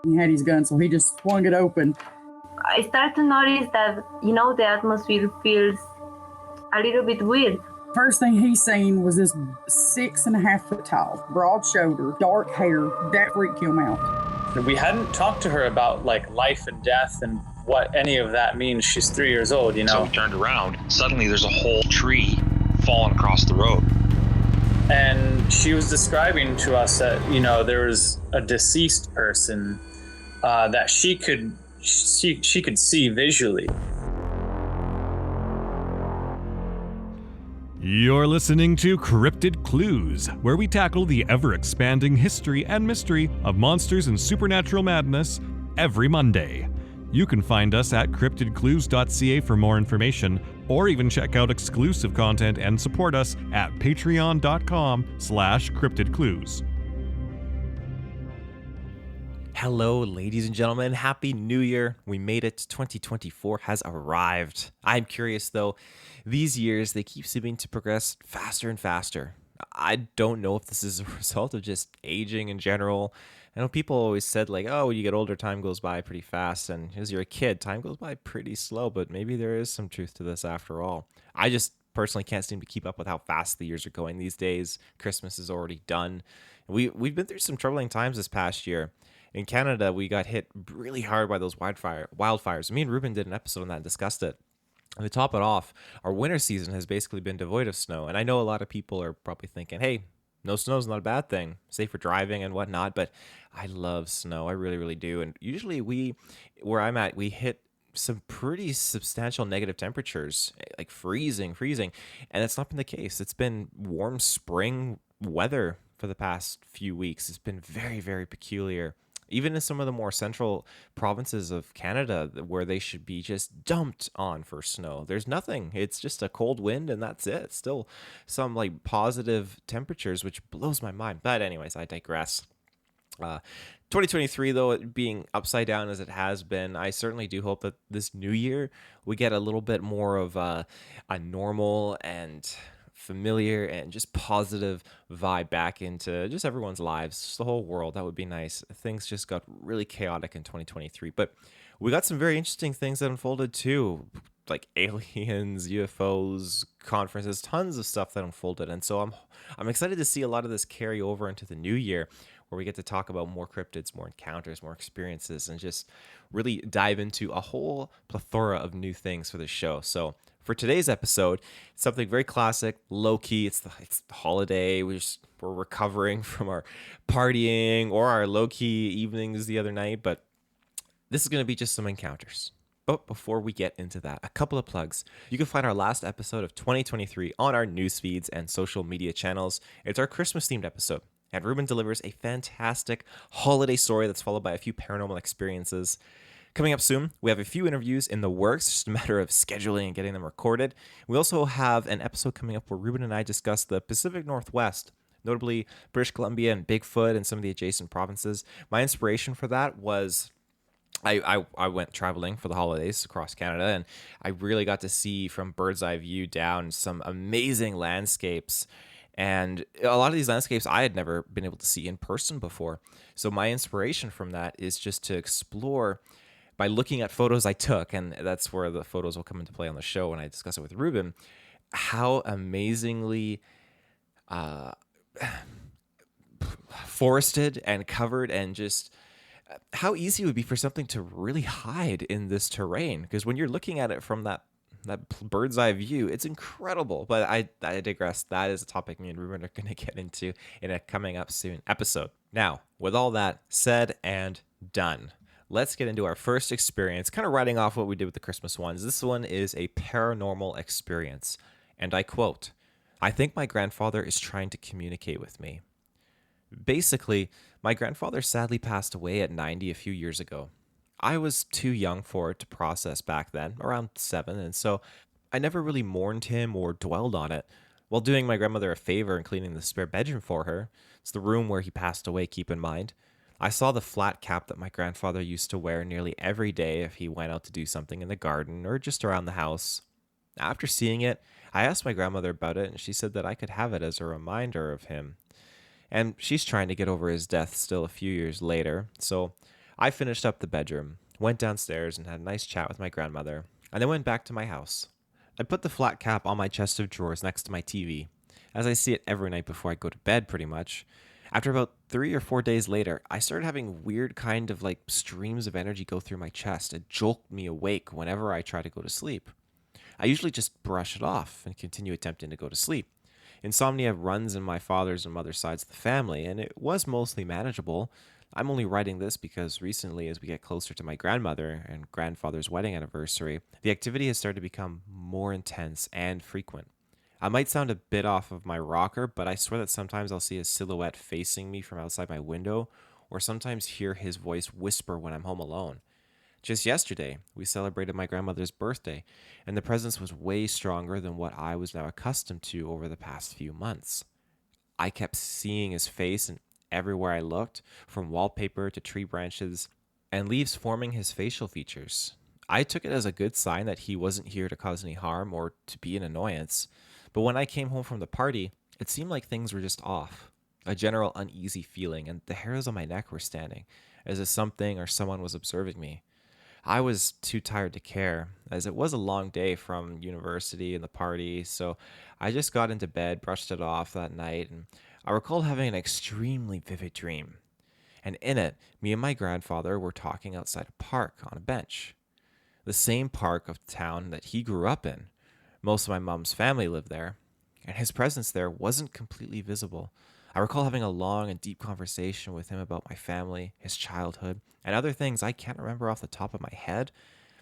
He had his gun, so he just swung it open. I start to notice that, the atmosphere feels a little bit weird. First thing he seen was this 6.5 foot tall, broad shoulder, dark hair. That freaked him out. We hadn't talked to her about like life and death and what any of that means. She's 3 years old, So we turned around. Suddenly there's a whole tree falling across the road. And she was describing to us that, there was a deceased person that she could see visually. You're listening to Cryptid Clues, where we tackle the ever-expanding history and mystery of monsters and supernatural madness every Monday. You can find us at CryptidClues.ca for more information, or even check out exclusive content and support us at patreon.com/CryptidClues. Hello, ladies and gentlemen. Happy New Year. We made it. 2024 has arrived. I'm curious, though. These years, they keep seeming to progress faster and faster. I don't know if this is a result of just aging in general. I know people always said, like, oh, when you get older, time goes by pretty fast. And as you're a kid, time goes by pretty slow. But maybe there is some truth to this after all. I just personally can't seem to keep up with how fast the years are going these days. Christmas is already done. We've been through some troubling times this past year. In Canada, we got hit really hard by those wildfires. Me and Reuben did an episode on that and discussed it. And to top it off, our winter season has basically been devoid of snow. And I know a lot of people are probably thinking, hey, no snow is not a bad thing, safe for driving and whatnot. But I love snow. I really, really do. And usually where I'm at, we hit some pretty substantial negative temperatures, like freezing. And that's not been the case. It's been warm spring weather for the past few weeks. It's been very, very peculiar. Even in some of the more central provinces of Canada where they should be just dumped on for snow, there's nothing. It's just a cold wind and that's it. Still some like positive temperatures, which blows my mind. But anyways, I digress. 2023, though, it being upside down as it has been, I certainly do hope that this new year we get a little bit more of a normal and familiar and just positive vibe back into just everyone's lives, just the whole world. That would be nice. Things just got really chaotic in 2023, but we got some very interesting things that unfolded too, like aliens, UFOs, conferences, tons of stuff that unfolded. And so I'm excited to see a lot of this carry over into the new year, where we get to talk about more cryptids, more encounters, more experiences, and just really dive into a whole plethora of new things for the show. So for today's episode, it's something very classic, low-key. It's the holiday. We're recovering from our partying or our low-key evenings the other night, but this is going to be just some encounters. But before we get into that, a couple of plugs. You can find our last episode of 2023 on our news feeds and social media channels. It's our Christmas-themed episode, and Reuben delivers a fantastic holiday story that's followed by a few paranormal experiences. Coming up soon, we have a few interviews in the works, just a matter of scheduling and getting them recorded. We also have an episode coming up where Reuben and I discuss the Pacific Northwest, notably British Columbia and Bigfoot and some of the adjacent provinces. My inspiration for that was I went traveling for the holidays across Canada, and I really got to see from bird's eye view down some amazing landscapes. And a lot of these landscapes I had never been able to see in person before. So my inspiration from that is just to explore by looking at photos I took, and that's where the photos will come into play on the show when I discuss it with Reuben, how amazingly forested and covered, and just how easy it would be for something to really hide in this terrain. Because when you're looking at it from that bird's eye view, it's incredible. But I digress. That is a topic me and Reuben are going to get into in a coming up soon episode. Now, with all that said and done, let's get into our first experience, kind of riding off what we did with the Christmas ones. This one is a paranormal experience. And I quote, "I think my grandfather is trying to communicate with me." Basically, my grandfather sadly passed away at 90 a few years ago. I was too young for it to process back then, around 7, and so I never really mourned him or dwelled on it. While doing my grandmother a favor and cleaning the spare bedroom for her, it's the room where he passed away, keep in mind, I saw the flat cap that my grandfather used to wear nearly every day if he went out to do something in the garden or just around the house. After seeing it, I asked my grandmother about it, and she said that I could have it as a reminder of him. And she's trying to get over his death still a few years later, so I finished up the bedroom, went downstairs and had a nice chat with my grandmother, and then went back to my house. I put the flat cap on my chest of drawers next to my TV, as I see it every night before I go to bed pretty much. After about 3 or 4 days later, I started having weird kind of like streams of energy go through my chest and jolt me awake whenever I try to go to sleep. I usually just brush it off and continue attempting to go to sleep. Insomnia runs in my father's and mother's sides of the family, and it was mostly manageable. I'm only writing this because recently, as we get closer to my grandmother and grandfather's wedding anniversary, the activity has started to become more intense and frequent. I might sound a bit off of my rocker, but I swear that sometimes I'll see a silhouette facing me from outside my window, or sometimes hear his voice whisper when I'm home alone. Just yesterday, we celebrated my grandmother's birthday, and the presence was way stronger than what I was now accustomed to over the past few months. I kept seeing his face and everywhere I looked, from wallpaper to tree branches, and leaves forming his facial features. I took it as a good sign that he wasn't here to cause any harm or to be an annoyance. But when I came home from the party, it seemed like things were just off. A general uneasy feeling, and the hairs on my neck were standing, as if something or someone was observing me. I was too tired to care, as it was a long day from university and the party, so I just got into bed, brushed it off that night, and I recall having an extremely vivid dream. And in it, me and my grandfather were talking outside a park on a bench. The same park of the town that he grew up in. Most of my mom's family lived there, and his presence there wasn't completely visible. I recall having a long and deep conversation with him about my family, his childhood, and other things I can't remember off the top of my head.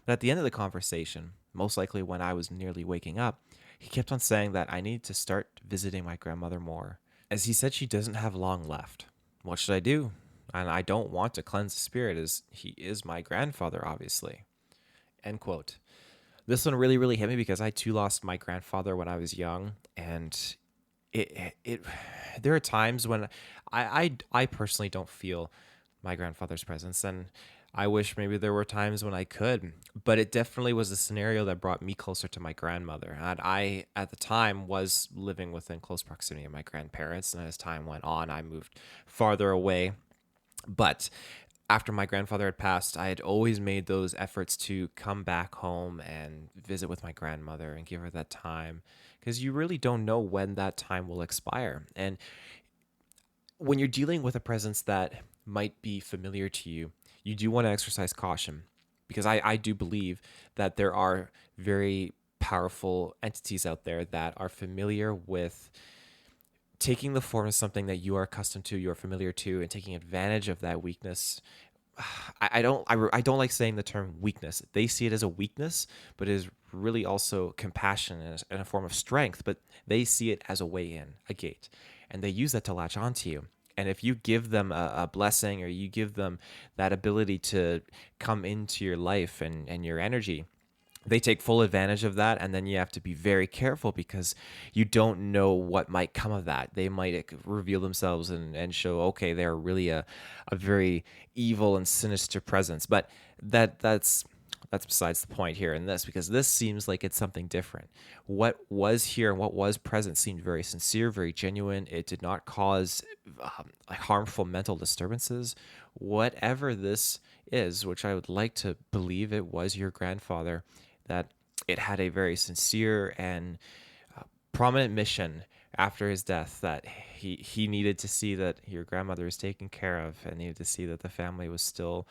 But at the end of the conversation, most likely when I was nearly waking up, he kept on saying that I needed to start visiting my grandmother more, as he said she doesn't have long left. What should I do? And I don't want to cleanse the spirit, as he is my grandfather, obviously. End quote. This one really, really hit me because I too lost my grandfather when I was young, and there are times when I personally don't feel my grandfather's presence, and I wish maybe there were times when I could, but it definitely was a scenario that brought me closer to my grandmother. And I, at the time, was living within close proximity of my grandparents, and as time went on, I moved farther away. But after my grandfather had passed, I had always made those efforts to come back home and visit with my grandmother and give her that time, because you really don't know when that time will expire. And when you're dealing with a presence that might be familiar to you, you do want to exercise caution, because I do believe that there are very powerful entities out there that are familiar with taking the form of something that you are accustomed to, you're familiar to, and taking advantage of that weakness. I don't like saying the term weakness. They see it as a weakness, but it is really also compassion and a form of strength. But they see it as a way in, a gate, and they use that to latch onto you. And if you give them a blessing, or you give them that ability to come into your life and your energy, they take full advantage of that. And then you have to be very careful, because you don't know what might come of that. They might reveal themselves and show, okay, they're really a very evil and sinister presence. But that's besides the point here in this, because this seems like it's something different. What was here and what was present seemed very sincere, very genuine. It did not cause harmful mental disturbances. Whatever this is, which I would like to believe it was your grandfather, that it had a very sincere and prominent mission after his death, that he needed to see that your grandmother was taken care of, and needed to see that the family was still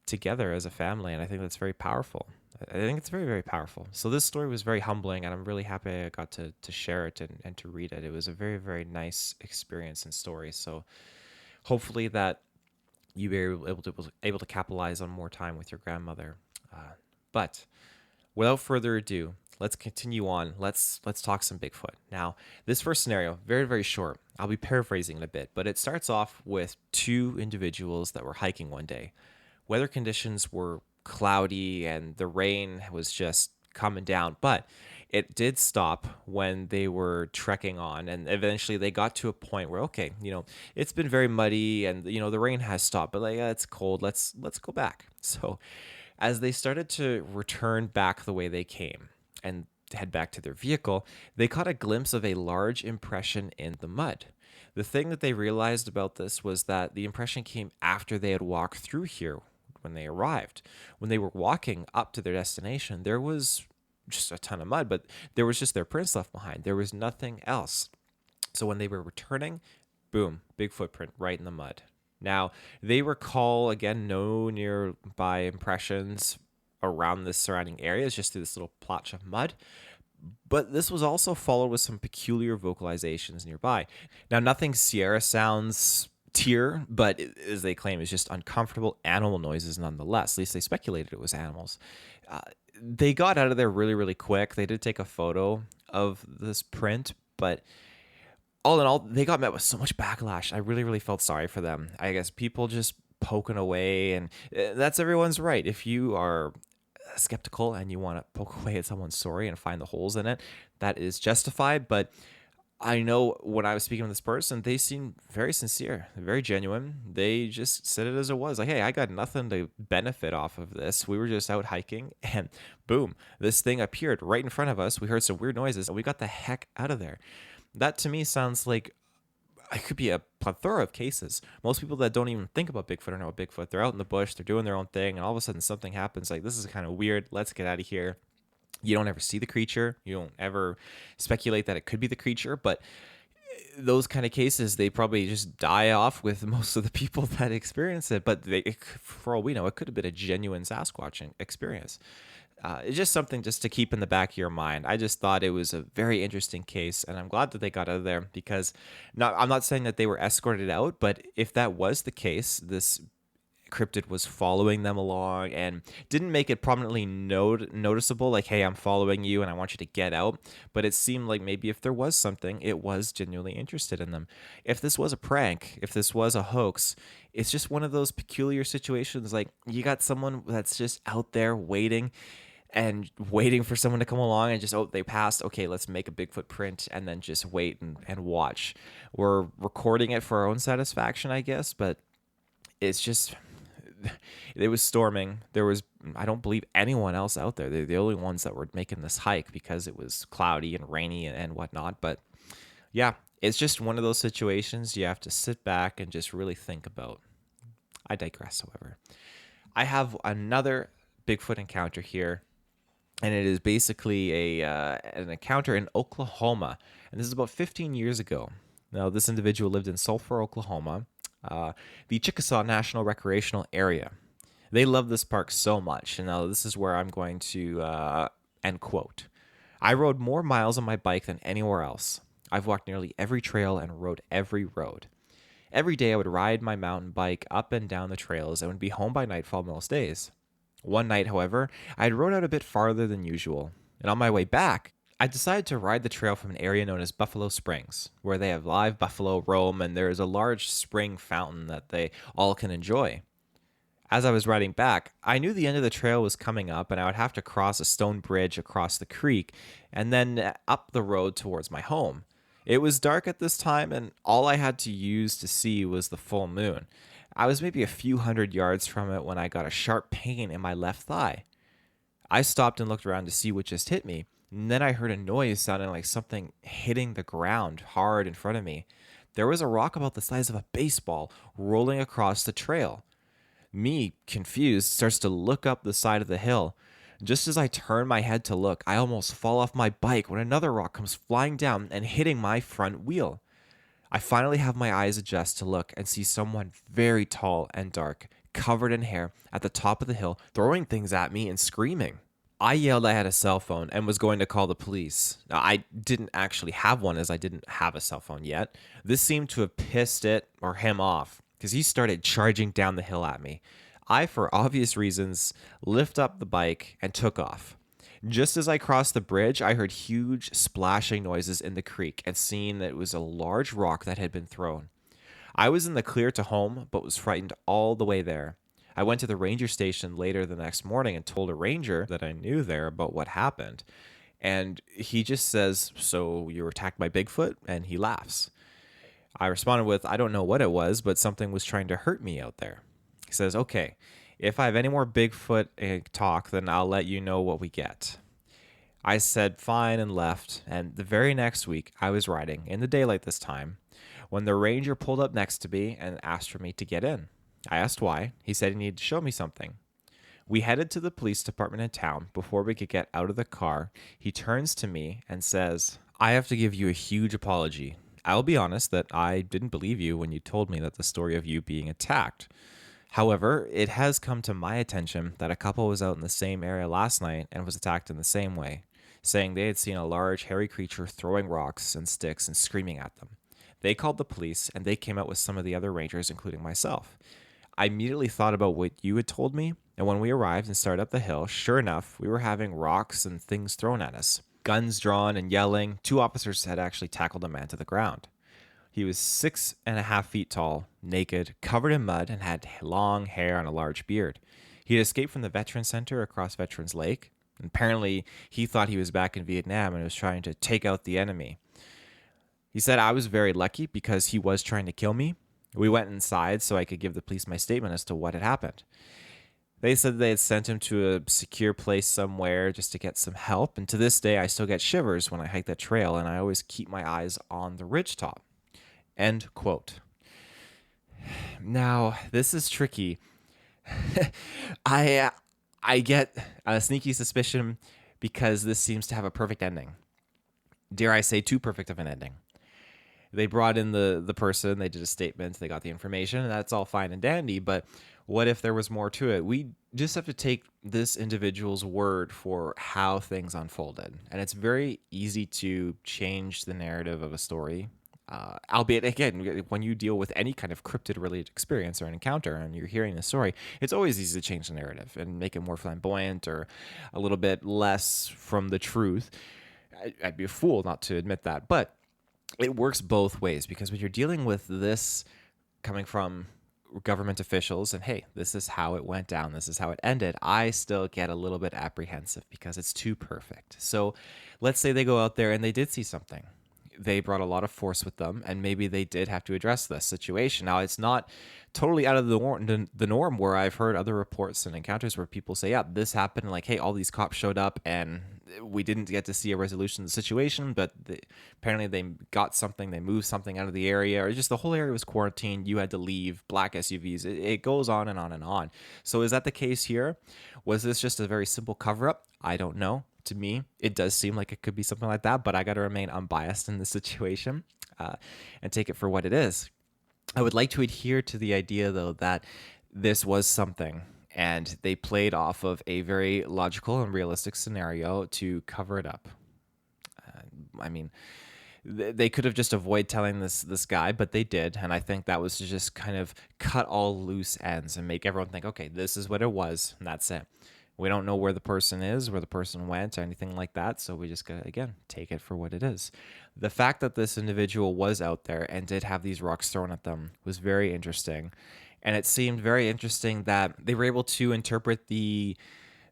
together as a family. And I think that's very powerful. I think it's very, very powerful. So this story was very humbling, and I'm really happy I got to share it and to read it. It was a very, very nice experience and story. So hopefully that you were able to capitalize on more time with your grandmother. But without further ado, let's continue on. Let's talk some Bigfoot. Now, this first scenario, very, very short. I'll be paraphrasing it a bit, but it starts off with two individuals that were hiking one day. Weather conditions were cloudy and the rain was just coming down, but it did stop when they were trekking on, and eventually they got to a point where, okay, it's been very muddy, and the rain has stopped, but it's cold. Let's go back. So as they started to return back the way they came and head back to their vehicle, they caught a glimpse of a large impression in the mud. The thing that they realized about this was that the impression came after they had walked through here when they arrived. When they were walking up to their destination, there was just a ton of mud, but there was just their prints left behind. There was nothing else. So when they were returning, boom, big footprint right in the mud. Now, they recall, again, no nearby impressions around the surrounding areas, just through this little plotch of mud. But this was also followed with some peculiar vocalizations nearby. Now, nothing Sierra sounds tier, but as they claim, is just uncomfortable animal noises nonetheless. At least they speculated it was animals. They got out of there really, really quick. They did take a photo of this print, but all in all, they got met with so much backlash. I really, really felt sorry for them. I guess people just poking away, and that's everyone's right. If you are skeptical and you want to poke away at someone's story and find the holes in it, that is justified. But I know when I was speaking with this person, they seemed very sincere, very genuine. They just said it as it was. Like, hey, I got nothing to benefit off of this. We were just out hiking, and boom, this thing appeared right in front of us. We heard some weird noises, and we got the heck out of there. That to me sounds like it could be a plethora of cases. Most people that don't even think about Bigfoot or know Bigfoot, they're out in the bush, they're doing their own thing, and all of a sudden something happens. Like, this is kind of weird. Let's get out of here. You don't ever see the creature. You don't ever speculate that it could be the creature, but those kind of cases, they probably just die off with most of the people that experience it. But for all we know, it could have been a genuine Sasquatch experience. It's just something just to keep in the back of your mind. I just thought it was a very interesting case, and I'm glad that they got out of there, because I'm not saying that they were escorted out, but if that was the case, this cryptid was following them along and didn't make it prominently noticeable, like, hey, I'm following you and I want you to get out. But it seemed like maybe if there was something, it was genuinely interested in them. If this was a prank, if this was a hoax, it's just one of those peculiar situations. Like, you got someone that's just out there waiting for someone to come along and just, oh, they passed. Okay, let's make a Bigfoot print and then just wait and watch. We're recording it for our own satisfaction, I guess, but it's just, it was storming. There was, I don't believe anyone else out there. They're the only ones that were making this hike because it was cloudy and rainy and whatnot. But yeah, it's just one of those situations you have to sit back and just really think about. I digress, however. I have another Bigfoot encounter here, and it is basically an encounter in Oklahoma, and this is about 15 years ago. Now, this individual lived in Sulphur, Oklahoma, the Chickasaw National Recreational Area. They love this park so much, and now this is where I'm going to end quote. I rode more miles on my bike than anywhere else. I've walked nearly every trail and rode every road. Every day I would ride my mountain bike up and down the trails and would be home by nightfall most days. One night, however, I had rode out a bit farther than usual, and on my way back, I decided to ride the trail from an area known as Buffalo Springs, where they have live buffalo roam, and there is a large spring fountain that they all can enjoy. As I was riding back, I knew the end of the trail was coming up, and I would have to cross a stone bridge across the creek, and then up the road towards my home. It was dark at this time, and all I had to use to see was the full moon. I was maybe a few hundred yards from it when I got a sharp pain in my left thigh. I stopped and looked around to see what just hit me, and then I heard a noise sounding like something hitting the ground hard in front of me. There was a rock about the size of a baseball rolling across the trail. Me, confused, starts to look up the side of the hill. Just as I turn my head to look, I almost fall off my bike when another rock comes flying down and hitting my front wheel. I finally have my eyes adjust to look and see someone very tall and dark, covered in hair, at the top of the hill, throwing things at me and screaming. I yelled I had a cell phone and was going to call the police. Now, I didn't actually have one, as I didn't have a cell phone yet. This seemed to have pissed him off, because he started charging down the hill at me. I, for obvious reasons, lift up the bike and took off. Just as I crossed the bridge, I heard huge splashing noises in the creek and seen that it was a large rock that had been thrown. I was in the clear to home, but was frightened all the way there. I went to the ranger station later the next morning and told a ranger that I knew there about what happened. And he just says, "So you were attacked by Bigfoot?" And he laughs. I responded with, "I don't know what it was, but something was trying to hurt me out there." He says, "Okay, if I have any more Bigfoot talk, then I'll let you know what we get." I said fine and left, and the very next week I was riding in the daylight this time when the ranger pulled up next to me and asked for me to get in. I asked why. He said he needed to show me something. We headed to the police department in town. Before we could get out of the car, he turns to me and says, I have to give you a huge apology. I'll be honest that I didn't believe you when you told me that the story of you being attacked. However, it has come to my attention that a couple was out in the same area last night and was attacked in the same way, saying they had seen a large, hairy creature throwing rocks and sticks and screaming at them. They called the police, and they came out with some of the other rangers, including myself. I immediately thought about what you had told me, and when we arrived and started up the hill, sure enough, we were having rocks and things thrown at us. Guns drawn and yelling. 2 officers had actually tackled a man to the ground. He was 6.5 feet tall, naked, covered in mud, and had long hair and a large beard. He had escaped from the Veterans Center across Veterans Lake. Apparently, he thought he was back in Vietnam and was trying to take out the enemy. He said I was very lucky because he was trying to kill me. We went inside so I could give the police my statement as to what had happened. They said they had sent him to a secure place somewhere just to get some help, and to this day I still get shivers when I hike that trail, and I always keep my eyes on the ridgetop. End quote. Now, this is tricky. I get a sneaky suspicion because this seems to have a perfect ending. Dare I say, too perfect of an ending. They brought in the person, they did a statement, they got the information, and that's all fine and dandy, but what if there was more to it? We just have to take this individual's word for how things unfolded. And it's very easy to change the narrative of a story. Albeit, again, when you deal with any kind of cryptid-related experience or an encounter and you're hearing a story, it's always easy to change the narrative and make it more flamboyant or a little bit less from the truth. I'd be a fool not to admit that. But it works both ways, because when you're dealing with this coming from government officials and, hey, this is how it went down, this is how it ended, I still get a little bit apprehensive because it's too perfect. So let's say they go out there and they did see something. They brought a lot of force with them, and maybe they did have to address this situation. Now, it's not totally out of the norm where I've heard other reports and encounters where people say, yeah, this happened, like, hey, all these cops showed up and we didn't get to see a resolution of the situation, but apparently they got something, they moved something out of the area, or just the whole area was quarantined, you had to leave, black SUVs, it goes on and on and on. So is that the case here? Was this just a very simple cover-up? I don't know. To me, it does seem like it could be something like that, but I got to remain unbiased in this situation and take it for what it is. I would like to adhere to the idea, though, that this was something, and they played off of a very logical and realistic scenario to cover it up. I mean, they could have just avoided telling this guy, but they did, and I think that was to just kind of cut all loose ends and make everyone think, okay, this is what it was, and that's it. We don't know where the person is, where the person went, or anything like that, so we just gotta, again, take it for what it is. The fact that this individual was out there and did have these rocks thrown at them was very interesting, and it seemed very interesting that they were able to interpret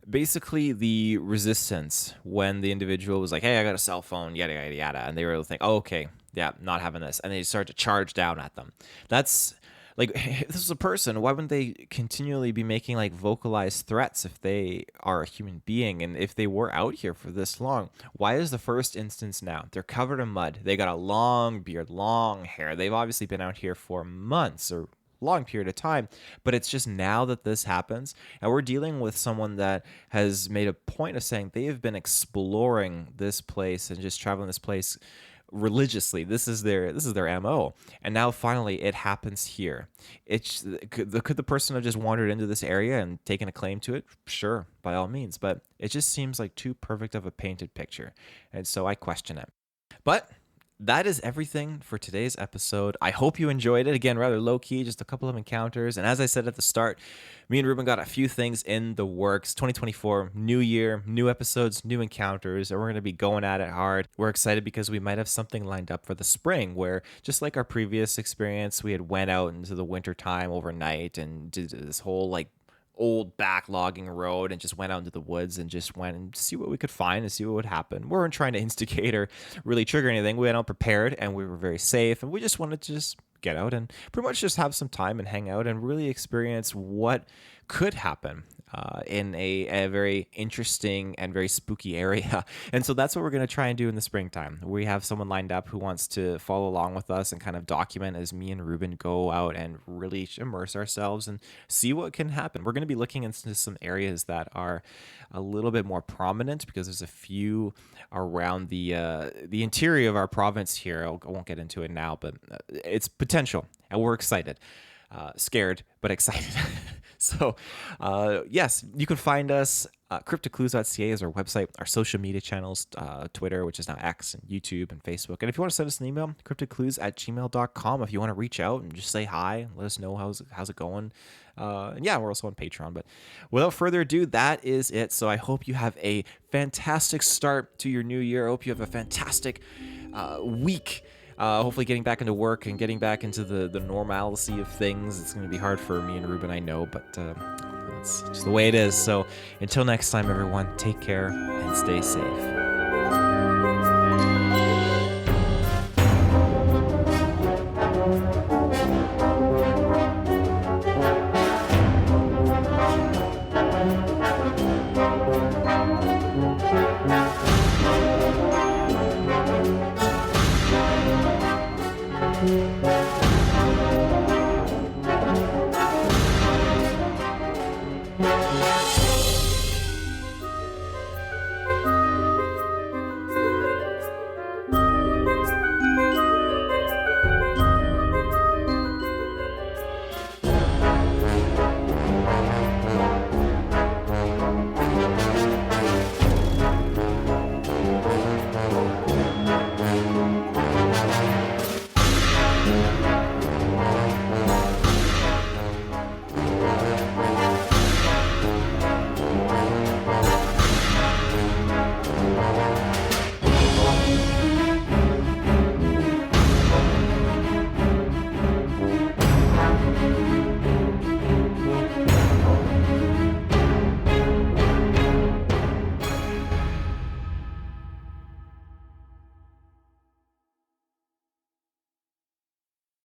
basically the resistance when the individual was like, hey, I got a cell phone, yada, yada, yada, and they were able to think, oh, okay, yeah, not having this, and they start to charge down at them. That's... like, if this is a person, why wouldn't they continually be making, like, vocalized threats if they are a human being? And if they were out here for this long, why is the first instance now? They're covered in mud. They got a long beard, long hair. They've obviously been out here for months or long period of time, but it's just now that this happens, and we're dealing with someone that has made a point of saying they have been exploring this place and just traveling this place religiously. This is their MO, and now finally it happens here. Could the person have just wandered into this area and taken a claim to it? Sure, by all means, but it just seems like too perfect of a painted picture, and so I question it. But that is everything for today's episode. I hope you enjoyed it. Again, rather low-key, just a couple of encounters. And as I said at the start, me and Reuben got a few things in the works. 2024, new year, new episodes, new encounters, and we're going to be going at it hard. We're excited because we might have something lined up for the spring where, just like our previous experience, we had went out into the winter time overnight and did this whole, like, old backlogging road and just went out into the woods and just went and see what we could find and see what would happen. We weren't trying to instigate or really trigger anything. We went out prepared and we were very safe, and we just wanted to just get out and pretty much just have some time and hang out and really experience what could happen in a very interesting and very spooky area. And so that's what we're going to try and do in the springtime. We have someone lined up who wants to follow along with us and kind of document as me and Reuben go out and really immerse ourselves and see what can happen. We're going to be looking into some areas that are a little bit more prominent because there's a few around the interior of our province here. I won't get into it now, but it's potential and we're excited. Scared, but excited. So, yes, you can find us. CryptidClues.ca is our website, our social media channels, Twitter, which is now X, and YouTube, and Facebook. And if you want to send us an email, cryptidclues@gmail.com. If you want to reach out and just say hi and let us know how's it going. And yeah, we're also on Patreon. But without further ado, that is it. So I hope you have a fantastic start to your new year. I hope you have a fantastic week. Hopefully getting back into work and getting back into the normalcy of things. It's going to be hard for me and Reuben, I know, but it's just the way it is. So until next time, everyone, take care and stay safe.